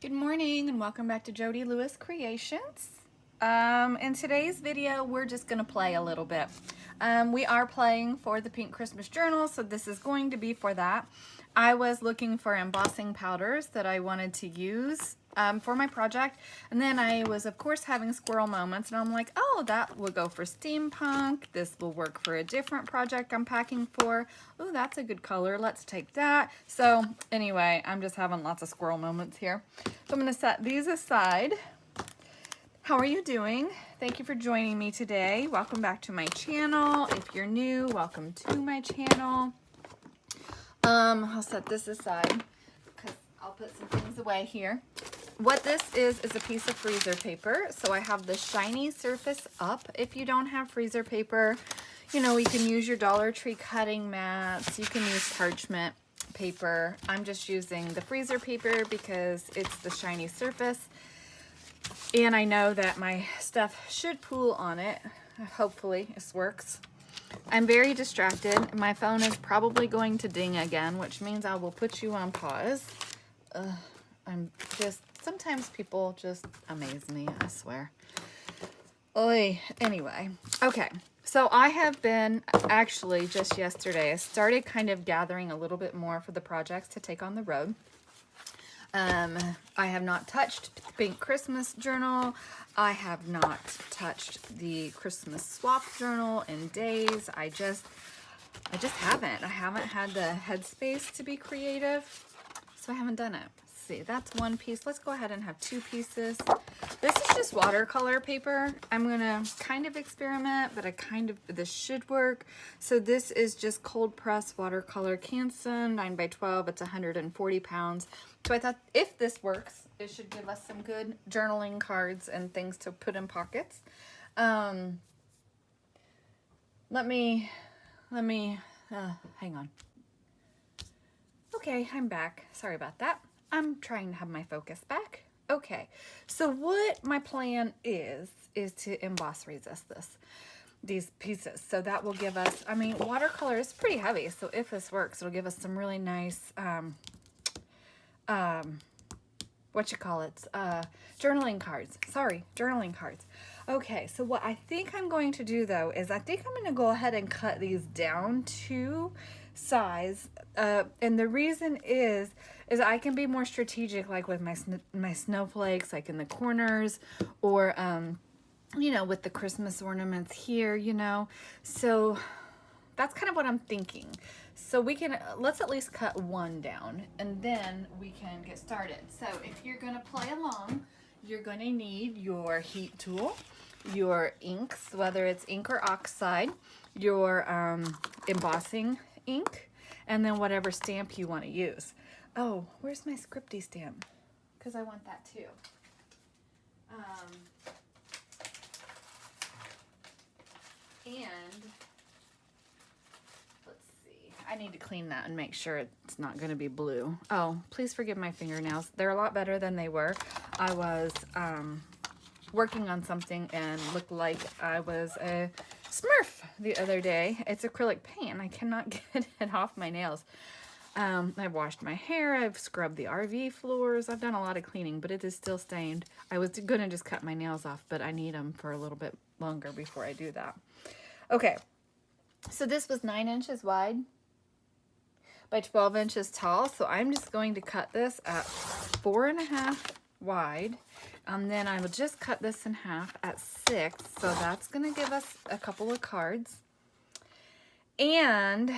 Good morning and welcome back to Jody Lewis Creations. In today's video, we're just going to play a little bit. We are playing for the Pink Christmas Journal, so this is going to be for that. I was looking for embossing powders that I wanted to use for my project, and then I was of course having squirrel moments, and I'm like, oh, that will go for steampunk. This will work for a different project I'm packing for. Oh, that's a good color. Let's take that. So anyway, I'm just having lots of squirrel moments here. So I'm going to set these aside. How are you doing? Thank you for joining me today. Welcome back to my channel. If you're new, welcome to my channel. I'll set this aside because I'll put some things away here. What this is a piece of freezer paper. So I have the shiny surface up. If you don't have freezer paper, you know, you can use your Dollar Tree cutting mats. You can use parchment paper. I'm just using the freezer paper because it's the shiny surface. And I know that my stuff should pool on it. Hopefully this works. I'm very distracted. My phone is probably going to ding again, which means I will put you on pause. Sometimes people just amaze me, I swear. Oy. Anyway, okay. So I have been, actually just yesterday, I started kind of gathering a little bit more for the projects to take on the road. I have not touched the Pink Christmas Journal. I have not touched the Christmas Swap Journal in days. I just haven't. I haven't had the headspace to be creative, so I haven't done it. Let's see, that's one piece. Let's go ahead and have two pieces. This is just watercolor paper. I'm gonna kind of experiment, but this should work. So this is just cold press watercolor Canson 9x12. It's 140 pounds. So I thought if this works, it should give us some good journaling cards and things to put in pockets. Let me, hang on. Okay, I'm back. Sorry about that. I'm trying to have my focus back. Okay, so what my plan is to emboss resist these pieces. So that will give us, I mean, watercolor is pretty heavy. So if this works, it'll give us some really nice, journaling cards. Sorry, journaling cards. Okay, so what I think I'm going to do though is I think I'm going to go ahead and cut these down to size. And the reason is I can be more strategic, like with my snowflakes, like in the corners, or you know, with the Christmas ornaments here, you know. So that's kind of what I'm thinking. So we can, let's at least cut one down and then we can get started. So if you're going to play along, you're going to need your heat tool, your inks, whether it's ink or oxide, your embossing ink, and then whatever stamp you want to use. Oh, where's my scripty stamp? Because I want that too. And let's see. I need to clean that and make sure it's not going to be blue. Oh, please forgive my fingernails. They're a lot better than they were. I was working on something and looked like I was a Smurf the other day. It's acrylic paint and I cannot get it off my nails. I've washed my hair, I've scrubbed the RV floors, I've done a lot of cleaning, but it is still stained. I was gonna just cut my nails off, but I need them for a little bit longer before I do that. Okay, so this was 9 inches wide by 12 inches tall, so I'm just going to cut this at 4.5 wide, and then I will just cut this in half at 6, so that's gonna give us a couple of cards. And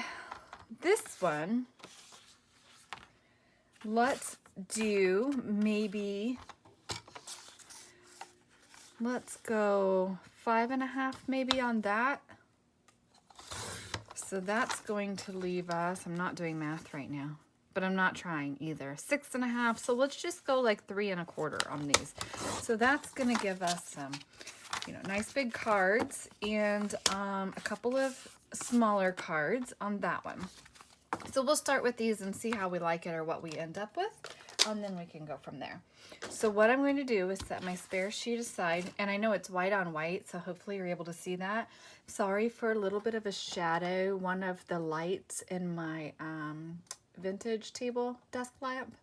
this one, let's do maybe, let's go 5.5 maybe on that. So that's going to leave us, I'm not doing math right now, but I'm not trying either, 6.5. So let's just go like 3.25 on these. So that's going to give us some, you know, nice big cards and a couple of smaller cards on that one. So we'll start with these and see how we like it or what we end up with, and then we can go from there. So what I'm going to do is set my spare sheet aside, and I know it's white on white, so hopefully you're able to see that. Sorry for a little bit of a shadow. One of the lights in my vintage table desk lamp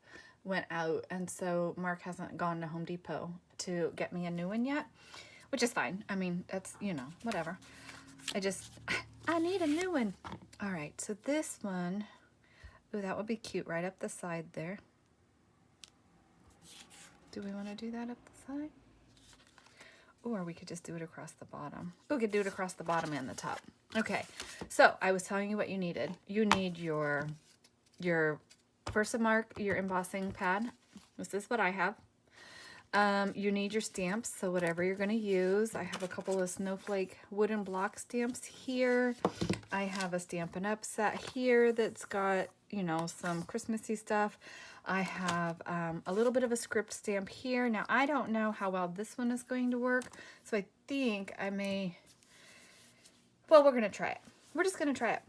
went out, and so Mark hasn't gone to Home Depot to get me a new one yet, which is fine. I mean, that's, you know, whatever. I need a new one. All right, so this one, ooh, that would be cute right up the side there. Do we want to do that up the side? Or we could just do it across the bottom. We could do it across the bottom and the top. Okay, so I was telling you what you needed. You need your Versamark, your embossing pad. This is what I have. You need your stamps, so whatever you're going to use. I have a couple of snowflake wooden block stamps here. I have a Stampin' Up set here that's got, you know, some Christmassy stuff. I have a little bit of a script stamp here. Now, I don't know how well this one is going to work, so I think I may, well, we're going to try it. We're just going to try it.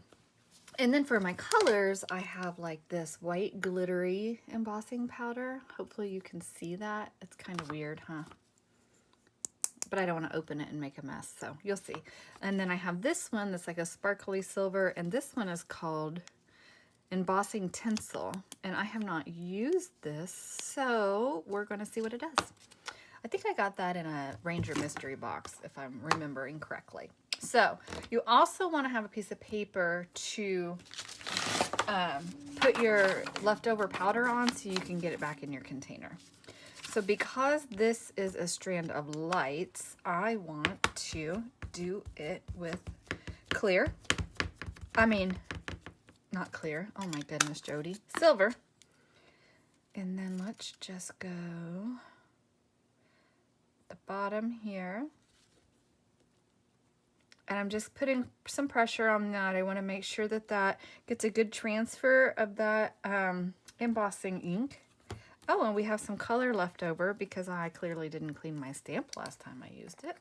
And then for my colors, I have like this white glittery embossing powder. Hopefully you can see that. It's kind of weird, huh? But I don't want to open it and make a mess, so you'll see. And then I have this one that's like a sparkly silver, and this one is called Embossing Tinsel. And I have not used this, so we're going to see what it does. I think I got that in a Ranger mystery box, if I'm remembering correctly. So you also want to have a piece of paper to put your leftover powder on so you can get it back in your container. So because this is a strand of lights, I want to do it with clear. I mean, not clear. Oh my goodness, Jody. Silver. And then let's just go the bottom here. And I'm just putting some pressure on that. I want to make sure that that gets a good transfer of that embossing ink. Oh, and we have some color left over because I clearly didn't clean my stamp last time I used it.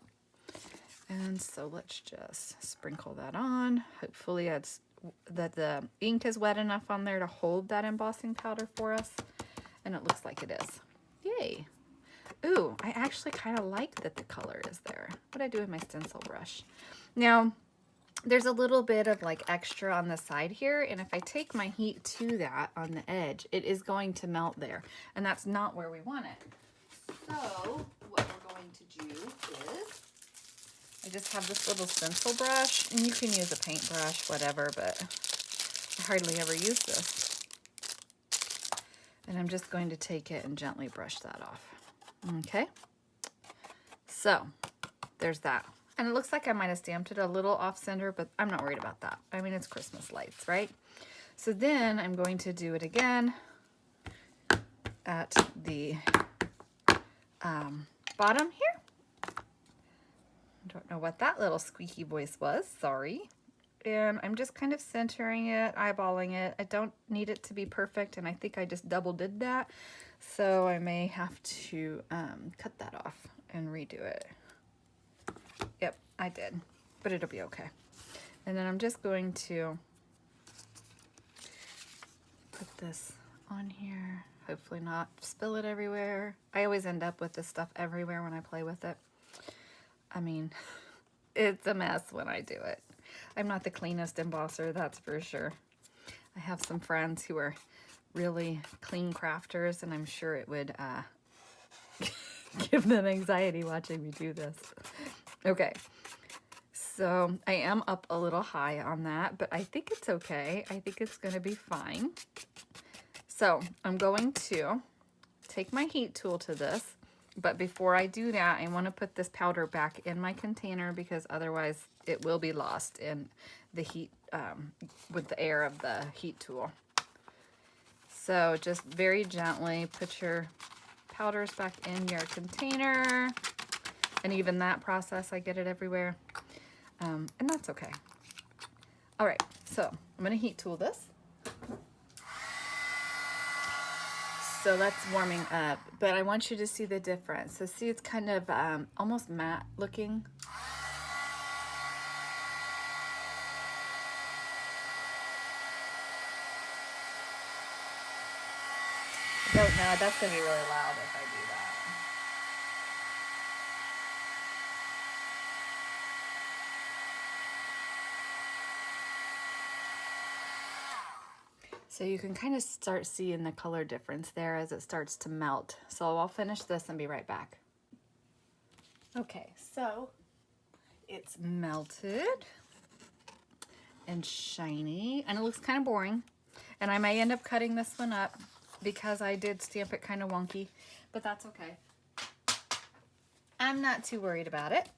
And so let's just sprinkle that on. Hopefully that the ink is wet enough on there to hold that embossing powder for us. And it looks like it is. Yay. Ooh, I actually kind of like that the color is there. What do I do with my stencil brush? Now, there's a little bit of like extra on the side here, and if I take my heat to that on the edge, it is going to melt there, and that's not where we want it. So, what we're going to do is, I just have this little stencil brush, and you can use a paintbrush, whatever, but I hardly ever use this. And I'm just going to take it and gently brush that off. Okay, so there's that. And it looks like I might have stamped it a little off center, but I'm not worried about that. I mean, it's Christmas lights, right? So then I'm going to do it again at the bottom here. I don't know what that little squeaky voice was, sorry. And I'm just kind of centering it, eyeballing it. I don't need it to be perfect, and I think I just double did that. So I may have to cut that off and redo it. Yep, I did, but it'll be okay. And then I'm just going to put this on here. Hopefully not spill it everywhere. I always end up with this stuff everywhere when I play with it. I mean, it's a mess when I do it. I'm not the cleanest embosser, that's for sure. I have some friends who are really clean crafters, and I'm sure it would give them anxiety watching me do this. Okay, so I am up a little high on that, but I think it's okay. I think it's going to be fine. So I'm going to take my heat tool to this, but before I do that, I want to put this powder back in my container because otherwise it will be lost in the heat with the air of the heat tool. So just very gently put your powders back in your container. And even that process, I get it everywhere. And that's okay. All right, so I'm gonna heat tool this. So that's warming up, but I want you to see the difference. So see, it's kind of almost matte looking. I don't know, that's gonna be really loud if I do that. So So you can kind of start seeing the color difference there as it starts to melt. So I'll finish this and be right back. Okay, so it's melted and shiny, and it looks kind of boring. And I may end up cutting this one up because I did stamp it kind of wonky, but that's okay. I'm not too worried about it.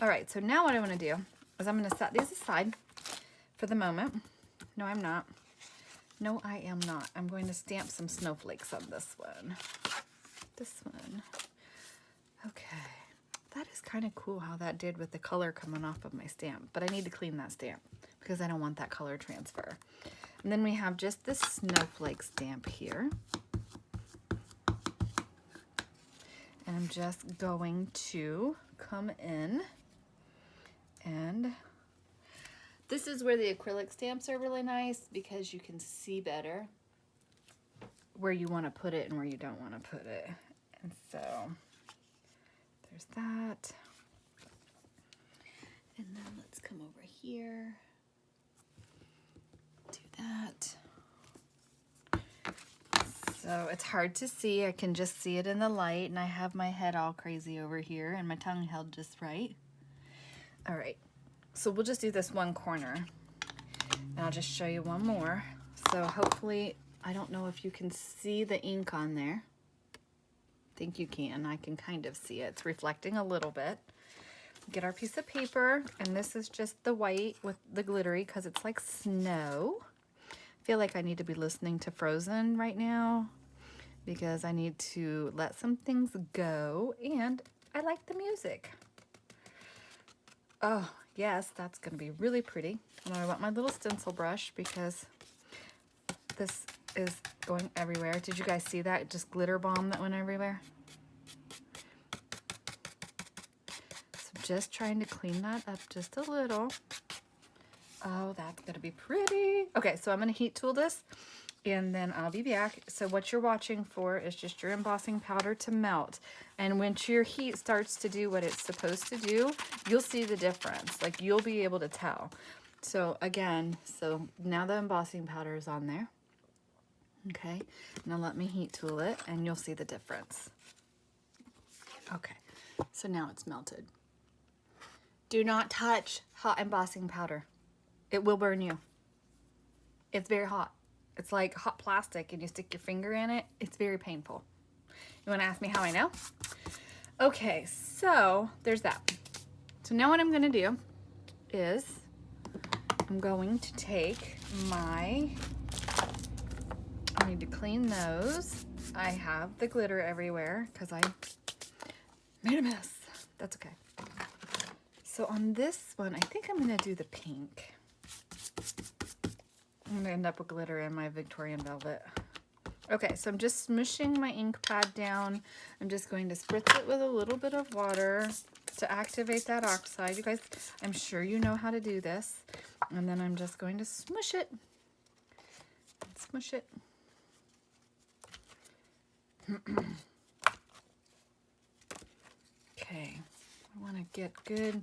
All right, so now what I want to do is I'm going to set these aside for the moment. No, I'm not. No, I am not. I'm going to stamp some snowflakes on this one. This one. Okay. That is kind of cool how that did with the color coming off of my stamp, but I need to clean that stamp because I don't want that color transfer. And then we have just this snowflake stamp here. And I'm just going to come in, and this is where the acrylic stamps are really nice because you can see better where you want to put it and where you don't want to put it. And so there's that. And then let's come over here, do that. So it's hard to see. I can just see it in the light, and I have my head all crazy over here and my tongue held just right. All right, so we'll just do this one corner, and I'll just show you one more. So hopefully, I don't know if you can see the ink on there. I think you can. I can kind of see it. It's reflecting a little bit. Get our piece of paper, and this is just the white with the glittery because it's like snow. I feel like I need to be listening to Frozen right now because I need to let some things go, and I like the music. Oh, yes, that's going to be really pretty. And I want my little stencil brush because this is going everywhere. Did you guys see that? Just glitter bomb that went everywhere. So just trying to clean that up just a little. Oh, that's going to be pretty. Okay, so I'm going to heat tool this, and then I'll be back. So what you're watching for is just your embossing powder to melt. And once your heat starts to do what it's supposed to do, you'll see the difference. Like, you'll be able to tell. So again, so now the embossing powder is on there. Okay, now let me heat tool it, and you'll see the difference. Okay, so now it's melted. Do not touch hot embossing powder. It will burn you. It's very hot. It's like hot plastic, and you stick your finger in it. It's very painful. You want to ask me how I know? Okay, so there's that. So now what I'm going to do is I'm going to take my, I need to clean those. I have the glitter everywhere because I made a mess. That's okay. So on this one, I think I'm going to do the pink. I'm going to end up with glitter in my Victorian velvet. Okay, so I'm just smushing my ink pad down. I'm just going to spritz it with a little bit of water to activate that oxide. You guys, I'm sure you know how to do this. And then I'm just going to smush it. Smush it. Okay, I want to get good.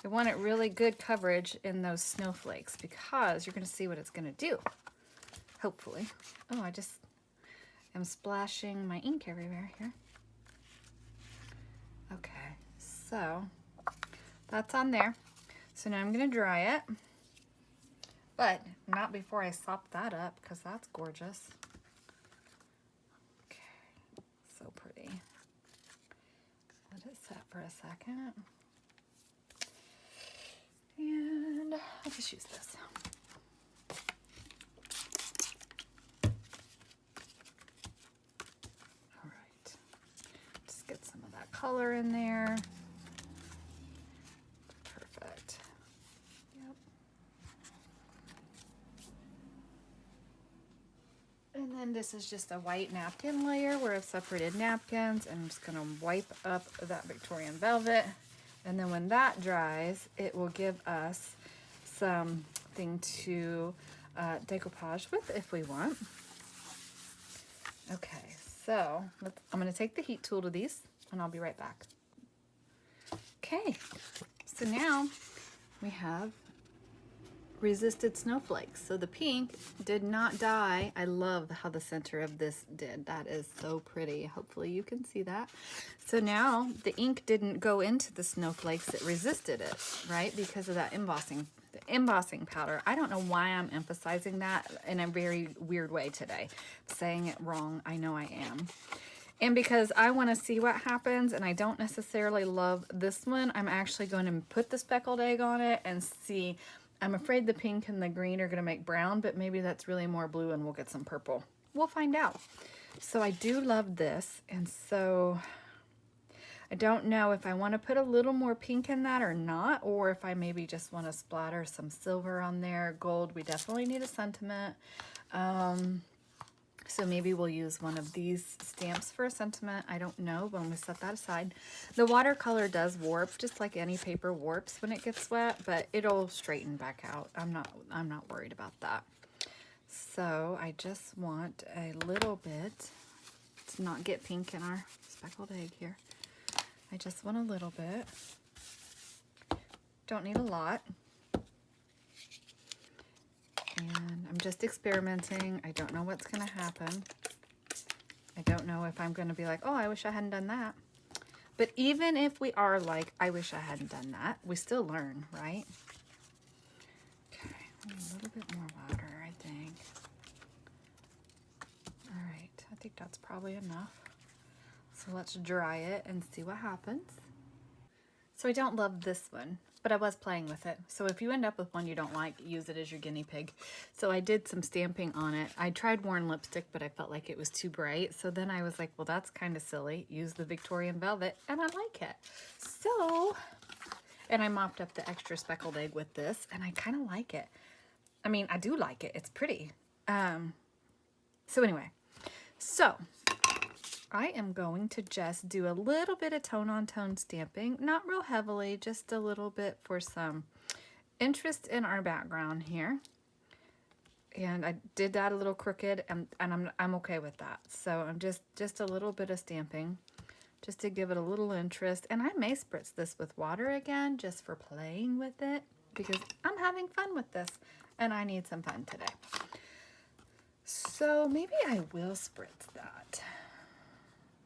I want it really good coverage in those snowflakes because you're going to see what it's going to do. Hopefully. Oh, I just am splashing my ink everywhere here. Okay, so that's on there. So now I'm going to dry it, but not before I sop that up because that's gorgeous. Okay, so pretty. Let it set for a second. And I'll just use this. All right. Just get some of that color in there. Perfect. Yep. And then this is just a white napkin layer where I've separated napkins, and I'm just going to wipe up that Victorian velvet. And then when that dries, it will give us something to decoupage with if we want. Okay, so I'm going to take the heat tool to these, and I'll be right back. Okay, so now we have resisted snowflakes. So the pink did not die. I love how the center of this did. That is so pretty. Hopefully you can see that. So now the ink didn't go into the snowflakes. It resisted it, right? Because of that embossing. The embossing powder. I don't know why I'm emphasizing that in a very weird way today. Saying it wrong. I know I am. And because I want to see what happens, and I don't necessarily love this one, I'm actually going to put the speckled egg on it and see. I'm afraid the pink and the green are going to make brown, but maybe that's really more blue and we'll get some purple. We'll find out. So I do love this, and so I don't know if I want to put a little more pink in that or not, or if I maybe just want to splatter some silver on there. Gold, we definitely need a sentiment. So maybe we'll use one of these stamps for a sentiment. I don't know, but I'm going to set that aside. The watercolor does warp, just like any paper warps when it gets wet, but it'll straighten back out. I'm not worried about that. So I just want a little bit to not get pink in our speckled egg here. I just want a little bit. Don't need a lot. And I'm just experimenting. I don't know what's going to happen. I don't know if I'm going to be like, oh, I wish I hadn't done that. But even if we are like, I wish I hadn't done that, we still learn, right? Okay, a little bit more water, I think. All right, I think that's probably enough. So let's dry it and see what happens. So I don't love this one, but I was playing with it. So if you end up with one you don't like, use it as your guinea pig. So I did some stamping on it. I tried worn lipstick, but I felt like it was too bright. So then I was like, well, that's kind of silly. Use the Victorian Velvet, and I like it. So, and I mopped up the extra speckled egg with this, and I kind of like it. I mean, I do like it. It's pretty. So anyway, so I am going to just do a little bit of tone-on-tone stamping, not real heavily, just a little bit for some interest in our background here. And I did that a little crooked, and I'm okay with that. So I'm just a little bit of stamping, just to give it a little interest. And I may spritz this with water again, just for playing with it, because I'm having fun with this, and I need some fun today. So maybe I will spritz that.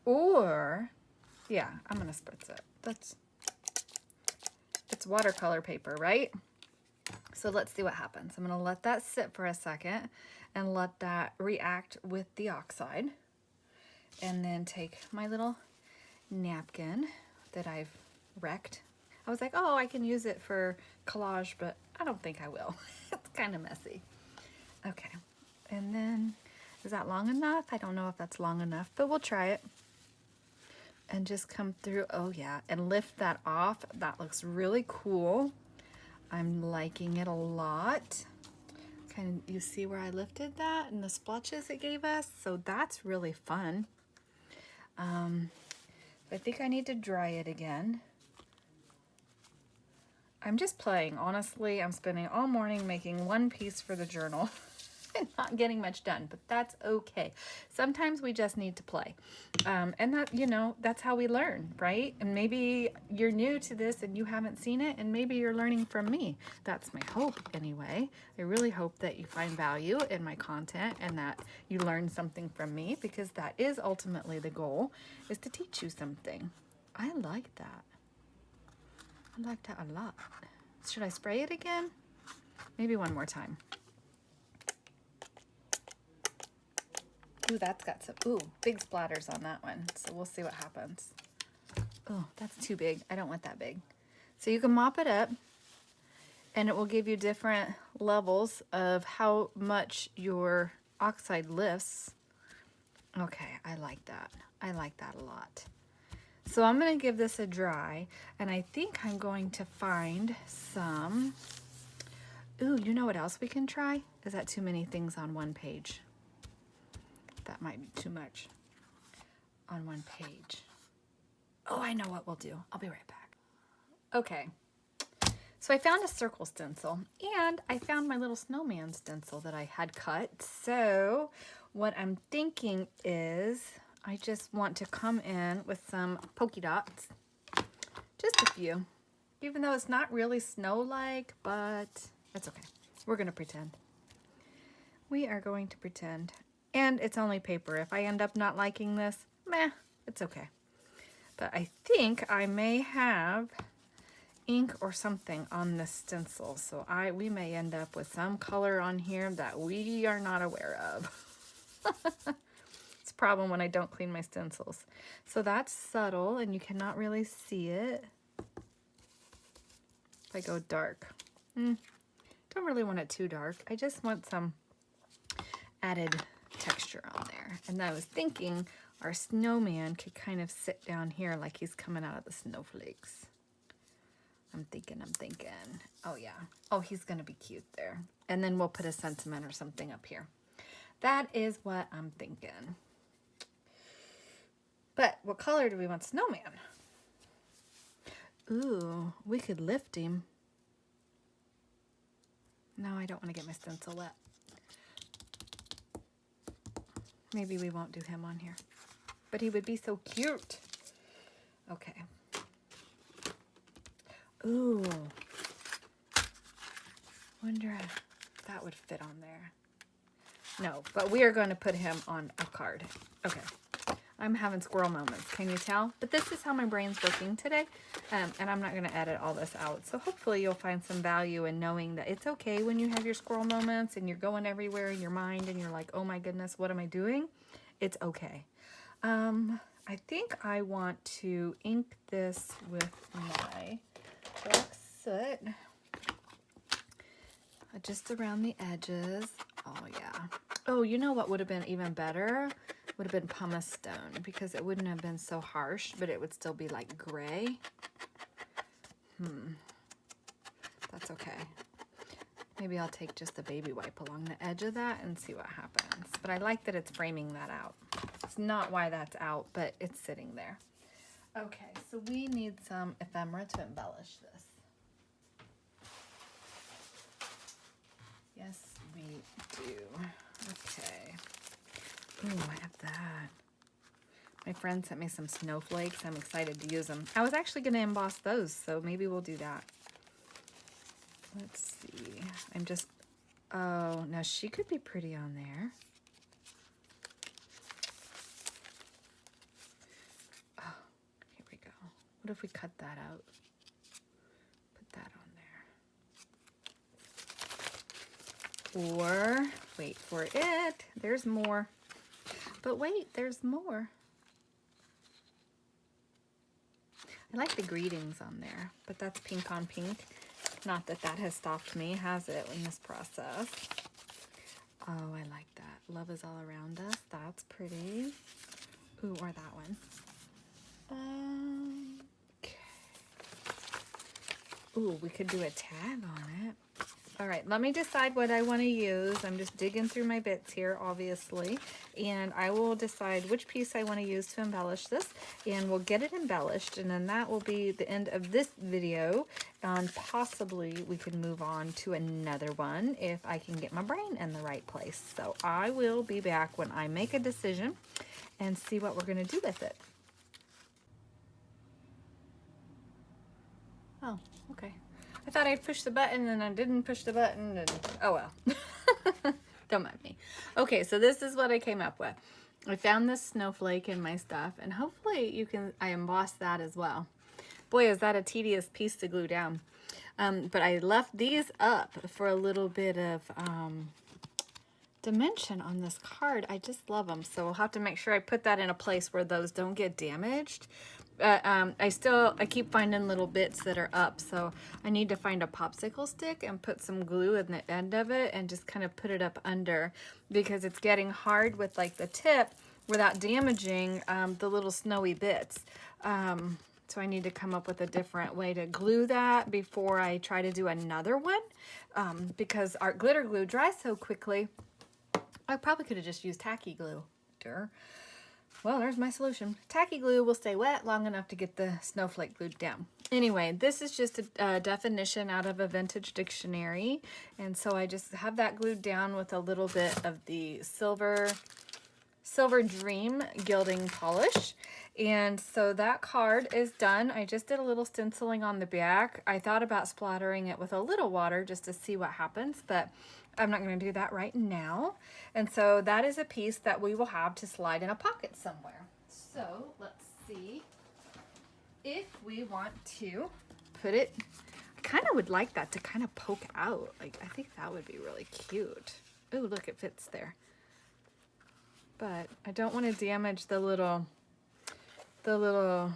Or, yeah, I'm going to spritz it. It's watercolor paper, right? So let's see what happens. I'm going to let that sit for a second and let that react with the oxide. And then take my little napkin that I've wrecked. I was like, oh, I can use it for collage, but I don't think I will. It's kind of messy. Okay, and then, is that long enough? I don't know if that's long enough, but we'll try it. And just come through, oh yeah, and lift that off. That looks really cool. I'm liking it a lot. Kind of, you see where I lifted that and the splotches it gave us? So that's really fun. I think I need to dry it again. I'm just playing, honestly. I'm spending all morning making one piece for the journal. And not getting much done, but that's okay. Sometimes we just need to play. And that, you know, that's how we learn, right? And maybe you're new to this and you haven't seen it, and maybe you're learning from me. That's my hope anyway. I really hope that you find value in my content and that you learn something from me, because that is ultimately the goal, is to teach you something. I like that. I like that a lot. Should I spray it again? Maybe one more time. Ooh, that's got some, big splatters on that one. So we'll see what happens. Oh, that's too big. I don't want that big. So you can mop it up, and it will give you different levels of how much your oxide lifts. Okay, I like that. I like that a lot. So I'm going to give this a dry, and I think I'm going to find some, you know what else we can try? Is that too many things on one page? That might be too much on one page. Oh, I know what we'll do. I'll be right back. Okay, so I found a circle stencil, and I found my little snowman stencil that I had cut. So what I'm thinking is I just want to come in with some polka dots, just a few, even though it's not really snow-like, but it's okay. We're going to pretend. We are going to pretend. And it's only paper. If I end up not liking this, meh, it's okay. But I think I may have ink or something on this stencil. So we may end up with some color on here that we are not aware of. It's a problem when I don't clean my stencils. So that's subtle and you cannot really see it. If I go dark. Don't really want it too dark. I just want some added texture on there. And I was thinking our snowman could kind of sit down here like he's coming out of the snowflakes. I'm thinking. Oh yeah. Oh, he's gonna be cute there. And then we'll put a sentiment or something up here. That is what I'm thinking. But what color do we want snowman? Ooh, we could lift him. No, I don't want to get my stencil wet. Maybe we won't do him on here. But he would be so cute. Okay. Ooh. Wonder if that would fit on there. No, but we are going to put him on a card. Okay. I'm having squirrel moments. Can you tell? But this is how my brain's working today. And I'm not going to edit all this out. So hopefully you'll find some value in knowing that it's okay when you have your squirrel moments and you're going everywhere in your mind and you're like, oh my goodness, what am I doing? It's okay. I think I want to ink this with my black soot. Just around the edges. Oh yeah. Oh, you know what would have been even better? Would have been pumice stone because it wouldn't have been so harsh, but it would still be like gray. That's okay. Maybe I'll take just a baby wipe along the edge of that and see what happens. But I like that it's framing that out. It's not why that's out, but it's sitting there. Okay, so we need some ephemera to embellish this. Yes, we do. Okay. Ooh, I have that. My friend sent me some snowflakes. I'm excited to use them. I was actually going to emboss those, so maybe we'll do that. Let's see. I'm just... Oh, now she could be pretty on there. Oh, here we go. What if we cut that out? Put that on there. Or, wait for it. There's more. But wait, there's more. I like the greetings on there, but that's pink on pink. Not that that has stopped me, has it, in this process? Oh, I like that. Love is all around us. That's pretty. Ooh, or that one. Okay. Ooh, we could do a tag on it. All right, let me decide what I want to use. I'm just digging through my bits here, obviously, and I will decide which piece I want to use to embellish this, and we'll get it embellished, and then that will be the end of this video, and possibly we can move on to another one if I can get my brain in the right place. So I will be back when I make a decision and see what we're going to do with it. Oh, okay. I thought I'd push the button and I didn't push the button and oh well. Don't mind me. Okay, so this is what I came up with. I found this snowflake in my stuff and hopefully I embossed that as well. Boy, is that a tedious piece to glue down. But I left these up for a little bit of dimension on this card. I just love them. So we'll have to make sure I put that in a place where those don't get damaged. I keep finding little bits that are up, so I need to find a popsicle stick and put some glue in the end of it and just kind of put it up under because it's getting hard with like the tip without damaging the little snowy bits. So I need to come up with a different way to glue that before I try to do another one because our glitter glue dries so quickly. I probably could have just used tacky glue. Well, there's my solution. Tacky glue will stay wet long enough to get the snowflake glued down. Anyway, this is just a definition out of a vintage dictionary. And so I just have that glued down with a little bit of the silver Silver Dream gilding polish. And so that card is done. I just did a little stenciling on the back. I thought about splattering it with a little water just to see what happens, but I'm not going to do that right now. And so that is a piece that we will have to slide in a pocket somewhere. So let's see if we want to put it. I kind of would like that to kind of poke out. Like, I think that would be really cute. Oh, look, it fits there. But I don't want to damage the little, what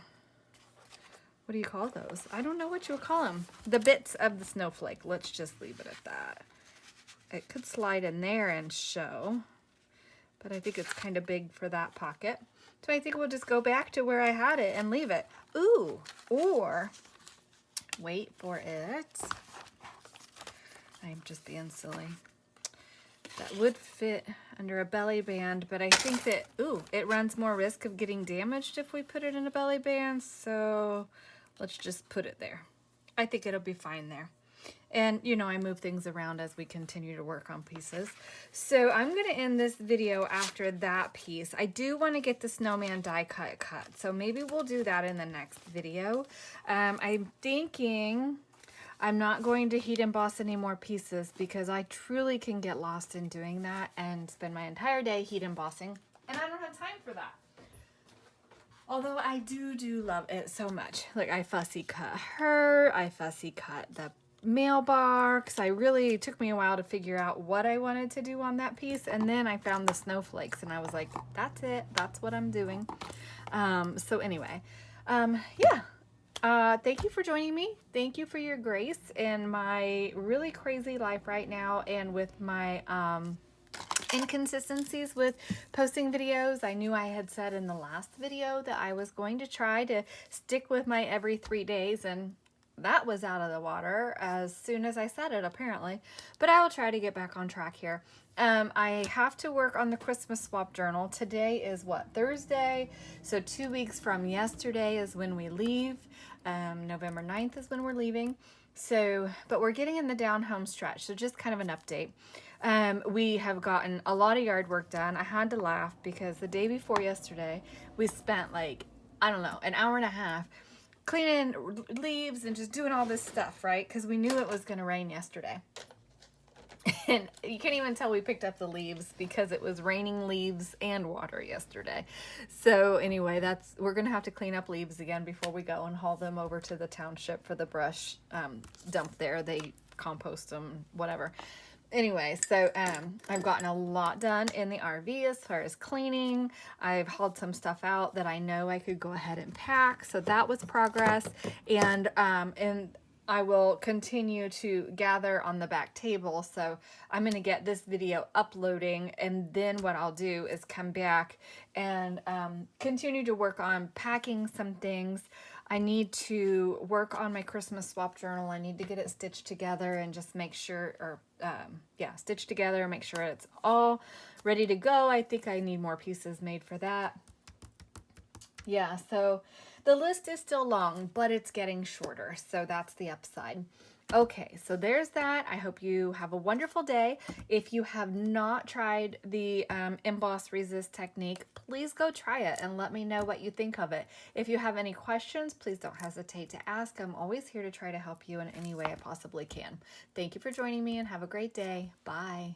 do you call those? I don't know what you would call them. The bits of the snowflake. Let's just leave it at that. It could slide in there and show, but I think it's kind of big for that pocket. So I think we'll just go back to where I had it and leave it. Ooh, or wait for it. I'm just being silly. That would fit under a belly band, but I think that, ooh, it runs more risk of getting damaged if we put it in a belly band, so let's just put it there. I think it'll be fine there. And, you know, I move things around as we continue to work on pieces. So I'm going to end this video after that piece. I do want to get the snowman die cut, so maybe we'll do that in the next video. I'm thinking I'm not going to heat emboss any more pieces because I truly can get lost in doing that and spend my entire day heat embossing, and I don't have time for that. Although I do love it so much. Like, I fussy cut her, I fussy cut the mailbox. I really took me a while to figure out what I wanted to do on that piece, and then I found the snowflakes and I was like, that's it, that's what I'm doing. So anyway, yeah. Thank you for joining me. Thank you for your grace in my really crazy life right now, and with my inconsistencies with posting videos. I knew I had said in the last video that I was going to try to stick with my every 3 days, and that was out of the water as soon as I said it, apparently. But I will try to get back on track here. I have to work on the Christmas swap journal. Today is what, Thursday? So 2 weeks from yesterday is when we leave. November 9th is when we're leaving. So, but we're getting in the down home stretch. So just kind of an update. We have gotten a lot of yard work done. I had to laugh because the day before yesterday, we spent like, I don't know, an hour and a half cleaning leaves and just doing all this stuff, right? Because we knew it was going to rain yesterday. And you can't even tell we picked up the leaves because it was raining leaves and water yesterday. So anyway, we're going to have to clean up leaves again before we go and haul them over to the township for the brush dump there. They compost them, whatever. Anyway, so I've gotten a lot done in the RV as far as cleaning. I've hauled some stuff out that I know I could go ahead and pack. So that was progress. And I will continue to gather on the back table. So I'm going to get this video uploading, and then what I'll do is come back and continue to work on packing some things. I need to work on my Christmas swap journal. I need to get it stitched together and just make sure, or stitched together, make sure it's all ready to go. I think I need more pieces made for that. Yeah, so the list is still long, but it's getting shorter, so that's the upside. Okay, so there's that. I hope you have a wonderful day. If you have not tried the emboss resist technique, please go try it and let me know what you think of it. If you have any questions, please don't hesitate to ask. I'm always here to try to help you in any way I possibly can. Thank you for joining me and have a great day. Bye.